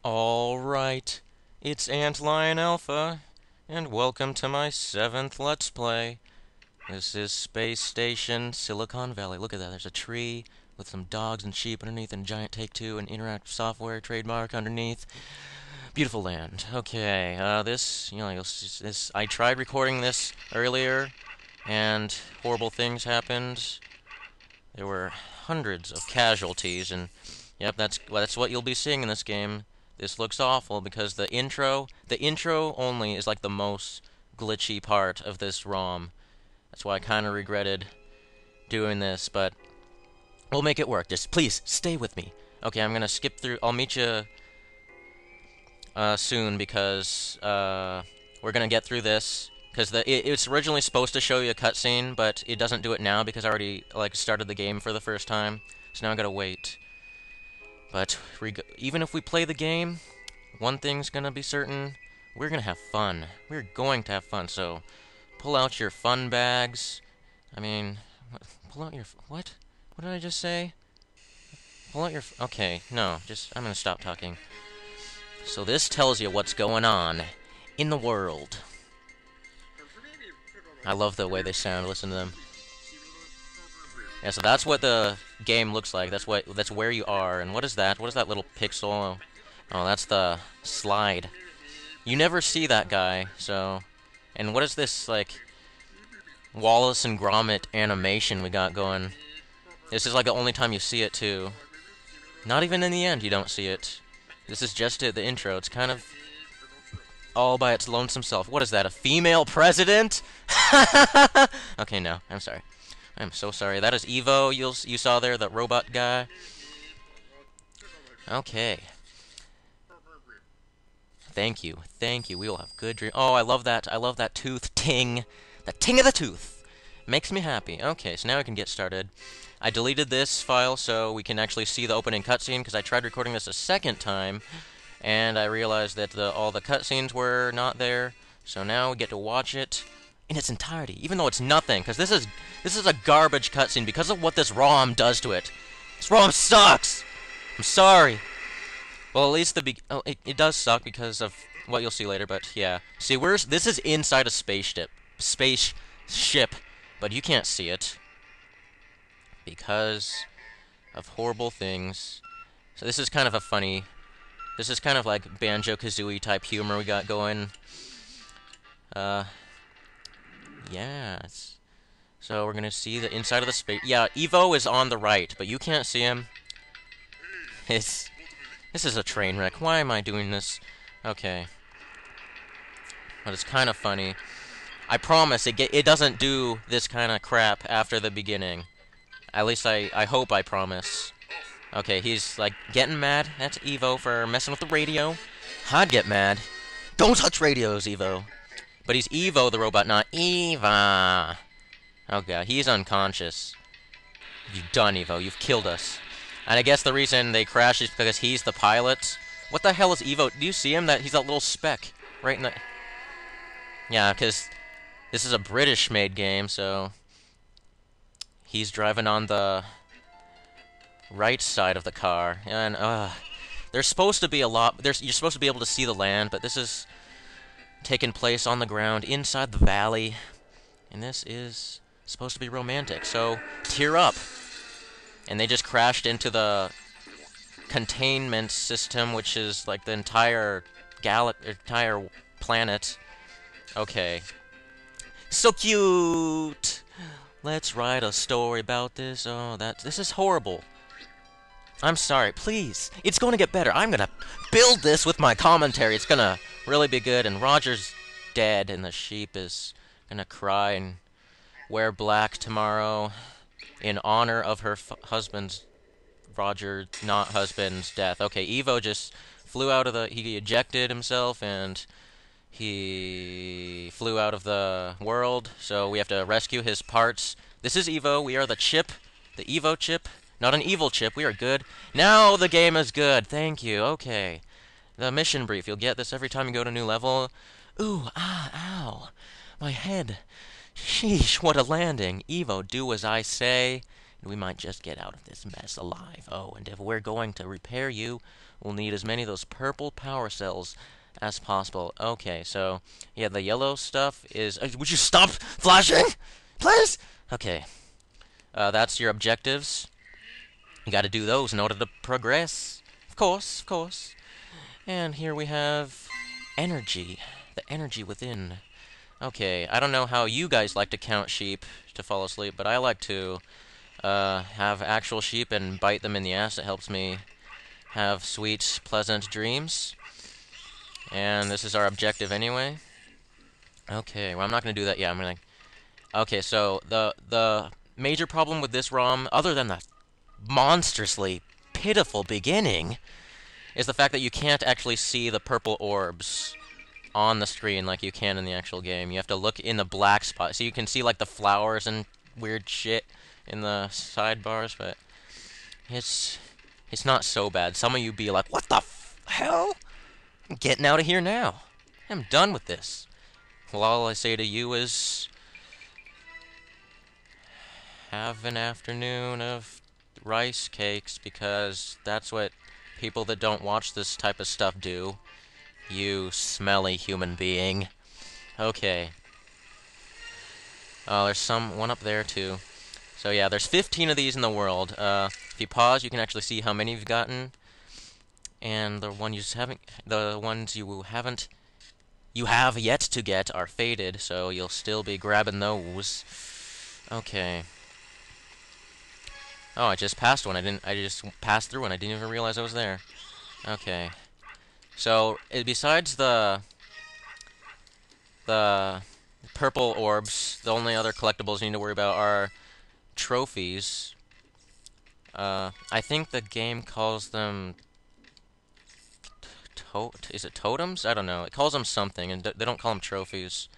Alright, it's AntLionAlpha, and welcome to my 7th Let's Play. This is Space Station Silicon Valley. Look at that, there's a tree with some dogs and sheep underneath, and giant Take-Two and interactive software trademark underneath. Beautiful land. Okay, you'll see this. I tried recording this earlier, and horrible things happened. There were hundreds of casualties, and yep, that's what you'll be seeing in this game. This looks awful because the intro only is like the most glitchy part of this ROM. That's why I kind of regretted doing this, but we'll make it work. Just please stay with me. Okay, I'm gonna skip through. I'll meet you soon because we're gonna get through this. Because it's originally supposed to show you a cutscene, but it doesn't do it now because I already started the game for the first time. So now I gotta wait. But even if we play the game, one thing's gonna be certain: we're gonna have fun. We're going to have fun. So pull out your fun bags. I mean, pull out your what? What did I just say? Pull out your. Okay, no, I'm gonna stop talking. So this tells you what's going on in the world. I love the way they sound. Listen to them. Yeah, so that's what the game looks like. That's where you are. And what is that? What is that little pixel? Oh, that's the slide. You never see that guy. So, and what is this Wallace and Gromit animation we got going? This is like the only time you see it too. Not even in the end you don't see it. This is just the intro. It's kind of all by its lonesome self. What is that? A female president? Okay, no. I'm sorry. I'm so sorry. That is Evo. You saw there, the robot guy. Okay. Thank you. Thank you. We will have good dreams. Oh, I love that. I love that tooth ting. The ting of the tooth. Makes me happy. Okay, so now we can get started. I deleted this file so we can actually see the opening cutscene because I tried recording this a second time and I realized that all the cutscenes were not there. So now we get to watch it in its entirety, even though it's nothing, because this is a garbage cutscene because of what this ROM does to it. This ROM sucks. I'm sorry. Well, at least it does suck because of what you'll see later. But yeah, see, this is inside a spaceship, but you can't see it because of horrible things. So this is kind of this is kind of like Banjo-Kazooie type humor we got going. Yeah, so we're gonna see the inside of the space. Yeah, Evo is on the right, but you can't see him. This is a train wreck. Why am I doing this? Okay, but it's kind of funny. I promise it doesn't do this kind of crap after the beginning. At least I hope. I promise. Okay, he's getting mad at Evo for messing with the radio. I'd get mad. Don't touch radios, Evo. But he's Evo the robot, not Eva. Oh god, he's unconscious. You've done, Evo. You've killed us. And I guess the reason they crash is because he's the pilot. What the hell is Evo? Do you see him? He's that little speck right in the... Yeah, because this is a British-made game, so he's driving on the right side of the car. And there's supposed to be a lot. You're supposed to be able to see the land, but this is taking place on the ground inside the valley, and this is supposed to be romantic, so tear up. And they just crashed into the containment system, which is like the entire planet. Okay, so cute. Let's write a story about this. Oh, this is horrible. I'm sorry, please. It's going to get better. I'm going to build this with my commentary. It's going to really be good. And Roger's dead, and the sheep is going to cry and wear black tomorrow in honor of her husband's, Roger, not husband's, death. Okay, Evo just flew out of he ejected himself, and he flew out of the world. So we have to rescue his parts. This is Evo. We are the chip, the Evo chip. Not an evil chip, we are good. Now the game is good, thank you, okay. The mission brief, you'll get this every time you go to a new level. Ooh, ow, my head. Sheesh, what a landing. Evo, do as I say. we might just get out of this mess alive. Oh, and if we're going to repair you, we'll need as many of those purple power cells as possible. Okay, so, yeah, the yellow stuff is... would you stop flashing? Please? Okay. That's your objectives. You gotta do those in order to progress. Of course, of course. And here we have energy. The energy within. Okay, I don't know how you guys like to count sheep to fall asleep, but I like to have actual sheep and bite them in the ass. It helps me have sweet, pleasant dreams. And this is our objective anyway. Okay, well, I'm not going to do that yet. I'm going to... Okay, so the major problem with this ROM, other than the monstrously pitiful beginning, is the fact that you can't actually see the purple orbs on the screen like you can in the actual game. You have to look in the black spot. So you can see, like, the flowers and weird shit in the sidebars, but it's not so bad. Some of you be like, what the hell? I'm getting out of here now. I'm done with this. Well, all I say to you is, have an afternoon of rice cakes, because that's what people that don't watch this type of stuff do. You smelly human being. Okay. Oh, there's one up there, too. So, yeah, there's 15 of these in the world. If you pause, you can actually see how many you've gotten. And the ones you have yet to get are faded, so you'll still be grabbing those. Okay. Oh, I just passed one. I just passed through one. I didn't even realize I was there. Okay. So, besides the purple orbs, the only other collectibles you need to worry about are trophies. I think the game calls them... is it totems? I don't know. It calls them something, and they don't call them trophies.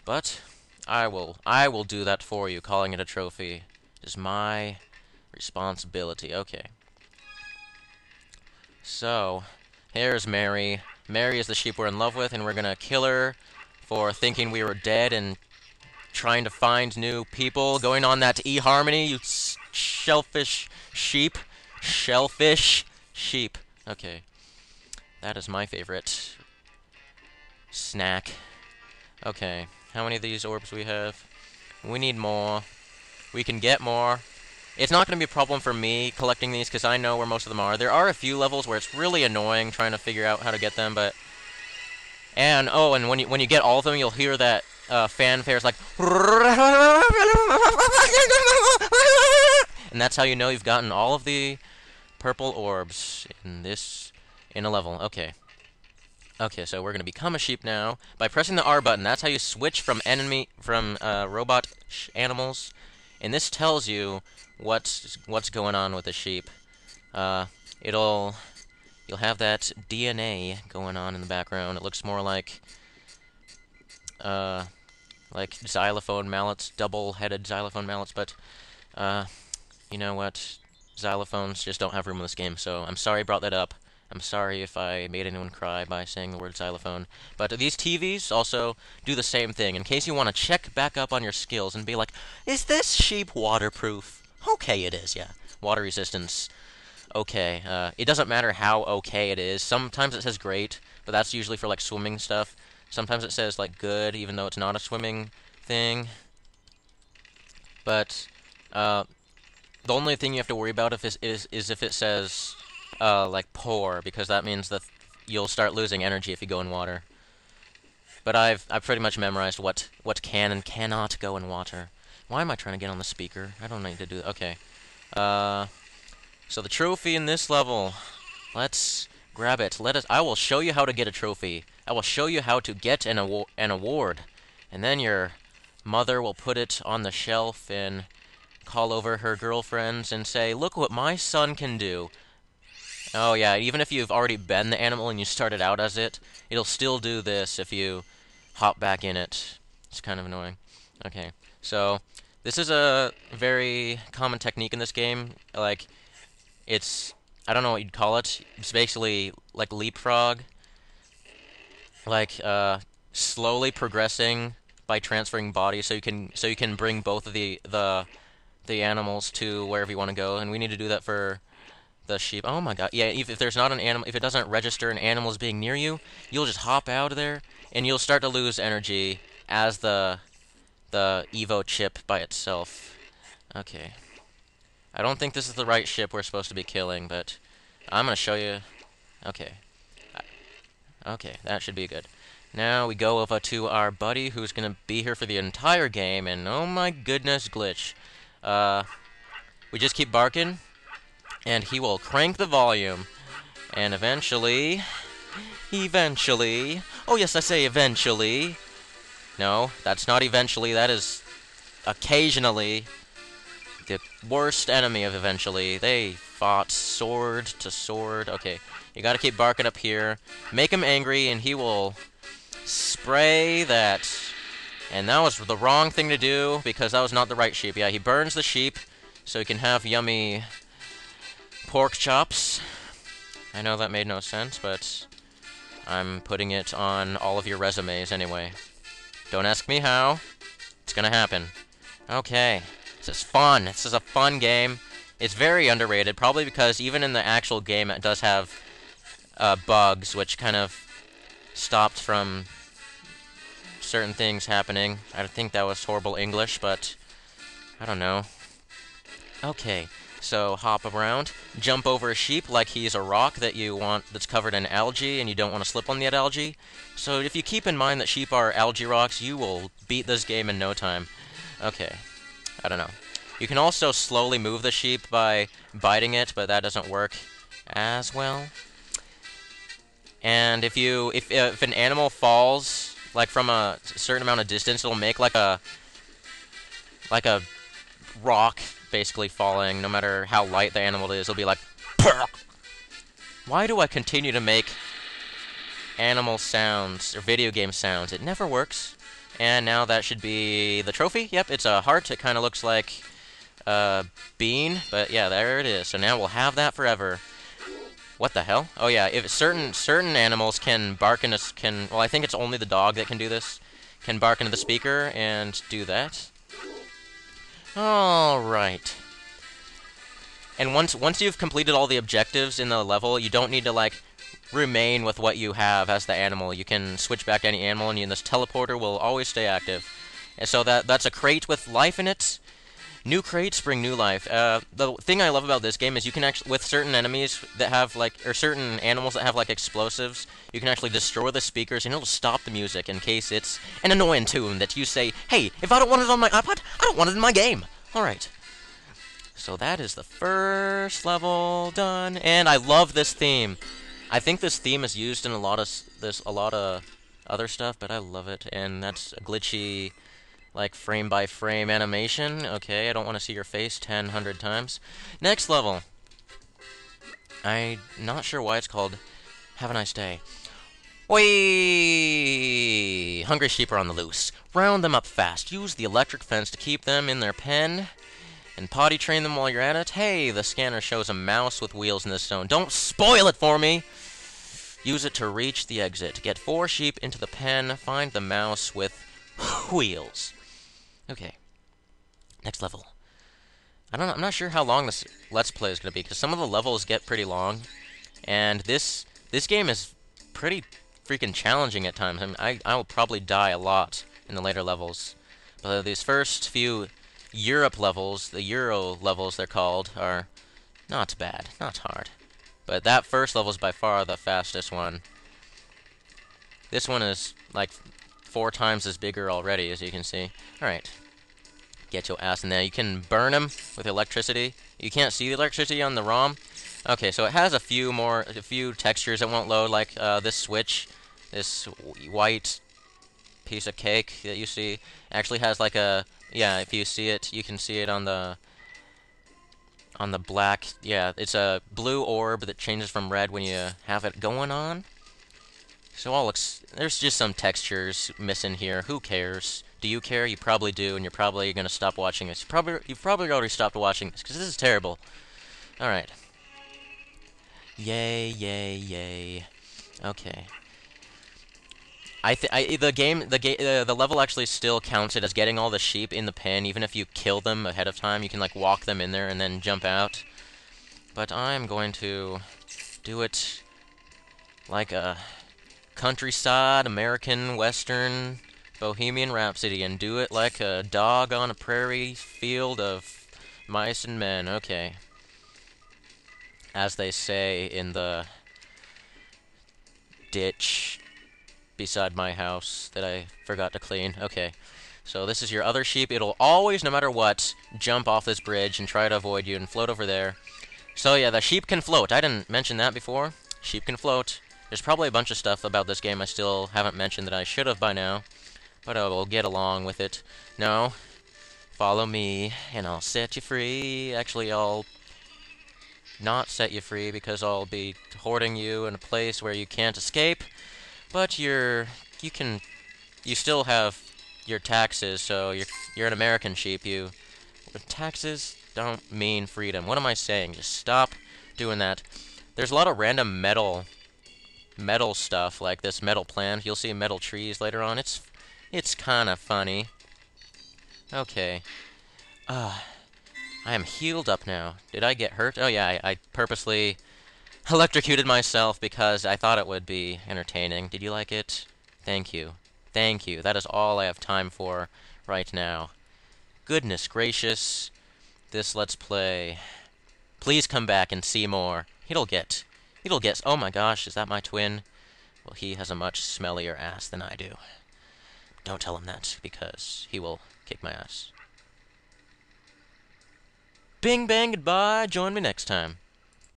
But I will do that for you. Calling it a trophy is my responsibility. Okay. So, here's Mary. Mary is the sheep we're in love with, and we're gonna kill her for thinking we were dead and trying to find new people. Going on that eHarmony, you shellfish sheep. Shellfish sheep. Okay. That is my favorite snack. Okay. How many of these orbs we have? We need more. We can get more. It's not going to be a problem for me collecting these, because I know where most of them are. There are a few levels where it's really annoying trying to figure out how to get them, but... And, oh, and when you get all of them, you'll hear that fanfare. It's like... And that's how you know you've gotten all of the purple orbs in a level. Okay. Okay, so we're going to become a sheep now. By pressing the R button, that's how you switch from robot animals. And this tells you what's going on with the sheep. You'll have that DNA going on in the background. It looks more like xylophone mallets, double-headed xylophone mallets, but you know what? Xylophones just don't have room in this game, so I'm sorry I brought that up. I'm sorry if I made anyone cry by saying the word xylophone. But these TVs also do the same thing. In case you want to check back up on your skills and be like, is this sheep waterproof? Okay, it is, yeah. Water resistance. Okay. It doesn't matter how okay it is. Sometimes it says great, but that's usually for, like, swimming stuff. Sometimes it says, like, good, even though it's not a swimming thing. But the only thing you have to worry about is if it says... like poor, because that means that you'll start losing energy if you go in water. But I've pretty much memorized what can and cannot go in water. Why am I trying to get on the speaker? I don't need to do that. Okay. So the trophy in this level. Let's grab it. I will show you how to get a trophy. I will show you how to get an award. And then your mother will put it on the shelf and call over her girlfriends and say, look what my son can do. Oh yeah, even if you've already been the animal and you started out as it, it'll still do this if you hop back in it. It's kind of annoying. Okay, so this is a very common technique in this game. Like, I don't know what you'd call it. It's basically like leapfrog. Like, slowly progressing by transferring bodies, so you can bring both of the the animals to wherever you want to go, and we need to do that for the sheep. Oh my god. Yeah, if there's not an animal, if it doesn't register an animal is being near you, you'll just hop out of there, and you'll start to lose energy as the Evo chip by itself. Okay. I don't think this is the right ship we're supposed to be killing, but I'm gonna show you. Okay. Okay, that should be good. Now we go over to our buddy who's gonna be here for the entire game, and oh my goodness, glitch. We just keep barking, and he will crank the volume, and eventually, oh yes, I say eventually. No, that's not eventually, that is occasionally the worst enemy of eventually. They fought sword to sword. Okay, you gotta keep barking up here. Make him angry, and he will spray that. And that was the wrong thing to do, because that was not the right sheep. Yeah, he burns the sheep, so he can have yummy pork chops. I know that made no sense, but I'm putting it on all of your resumes anyway. Don't ask me how. It's gonna happen. Okay. This is fun. This is a fun game. It's very underrated, probably because even in the actual game it does have bugs, which kind of stopped from certain things happening. I think that was horrible English, but I don't know. Okay. So hop around, jump over a sheep like he's a rock that you want that's covered in algae and you don't want to slip on that algae. So if you keep in mind that sheep are algae rocks, you will beat this game in no time. Okay, I don't know. You can also slowly move the sheep by biting it, but that doesn't work as well. And if an animal falls like from a certain amount of distance, it'll make like a rock basically falling, no matter how light the animal is. It'll be like, "Perk." Why do I continue to make animal sounds or video game sounds? It never works. And now that should be the trophy. Yep, it's a heart. It kind of looks like a bean, but yeah, there it is. So now we'll have that forever. What the hell? Oh yeah, if certain animals can bark in well, I think it's only the dog that can do this. Can bark into the speaker and do that. Alright. And once you've completed all the objectives in the level, you don't need to, like, remain with what you have as the animal. You can switch back to any animal, and this teleporter will always stay active. And so that's a crate with life in it. New crates bring new life. The thing I love about this game is you can actually, with certain enemies that have, like, or certain animals that have, like, explosives, you can actually destroy the speakers, and it'll stop the music in case it's an annoying tune that you say, hey, if I don't want it on my iPod, I don't want it in my game. Alright. So that is the first level done, and I love this theme. I think this theme is used in a lot of other stuff, but I love it, and that's a glitchy, like, frame-by-frame animation. Okay, I don't want to see your face 100 times. Next level. I'm not sure why it's called Have a Nice Day. Whee! Hungry sheep are on the loose. Round them up fast. Use the electric fence to keep them in their pen. And potty train them while you're at it. Hey, the scanner shows a mouse with wheels in this zone. Don't spoil it for me! Use it to reach the exit. Get 4 sheep into the pen. Find the mouse with wheels. Okay. Next level. I'm not sure how long this Let's Play is going to be, because some of the levels get pretty long. And this game is pretty freaking challenging at times. I mean, I will probably die a lot in the later levels. But these first few Europe levels, the Euro levels they're called, are not bad, not hard. But that first level is by far the fastest one. This one is like 4 times as bigger already, as you can see. Alright. Get your ass in there. You can burn them with electricity. You can't see the electricity on the ROM. Okay, so it has a few textures that won't load, like this switch, this white piece of cake that you see, actually has like a, yeah, if you see it, you can see it on the black, yeah, it's a blue orb that changes from red when you have it going on. So there's just some textures missing here. Who cares? Do you care? You probably do, and you're probably gonna stop watching this. You've probably already stopped watching this, because this is terrible. Alright. Yay, yay, yay. Okay. the level actually still counts it as getting all the sheep in the pen, even if you kill them ahead of time. You can like walk them in there and then jump out. But I'm going to do it like a countryside, American, Western, Bohemian Rhapsody, and do it like a dog on a prairie field of mice and men. Okay. As they say in the ditch beside my house that I forgot to clean. Okay. So this is your other sheep. It'll always, no matter what, jump off this bridge and try to avoid you and float over there. So yeah, the sheep can float. I didn't mention that before. Sheep can float. There's probably a bunch of stuff about this game I still haven't mentioned that I should have by now. But I will get along with it. No. Follow me, and I'll set you free. Actually, I'll not set you free because I'll be hoarding you in a place where you can't escape. But you still have your taxes, so you're an American sheep. Taxes don't mean freedom. What am I saying? Just stop doing that. There's a lot of random metal stuff, like this metal plant. You'll see metal trees later on. It's kind of funny. Okay. I am healed up now. Did I get hurt? Oh yeah, I purposely electrocuted myself because I thought it would be entertaining. Did you like it? Thank you. Thank you. That is all I have time for right now. Goodness gracious. This Let's Play. Please come back and see more. It'll get... Oh my gosh, is that my twin? Well, he has a much smellier ass than I do. Don't tell him that, because he will kick my ass. Bing bang goodbye. Join me next time.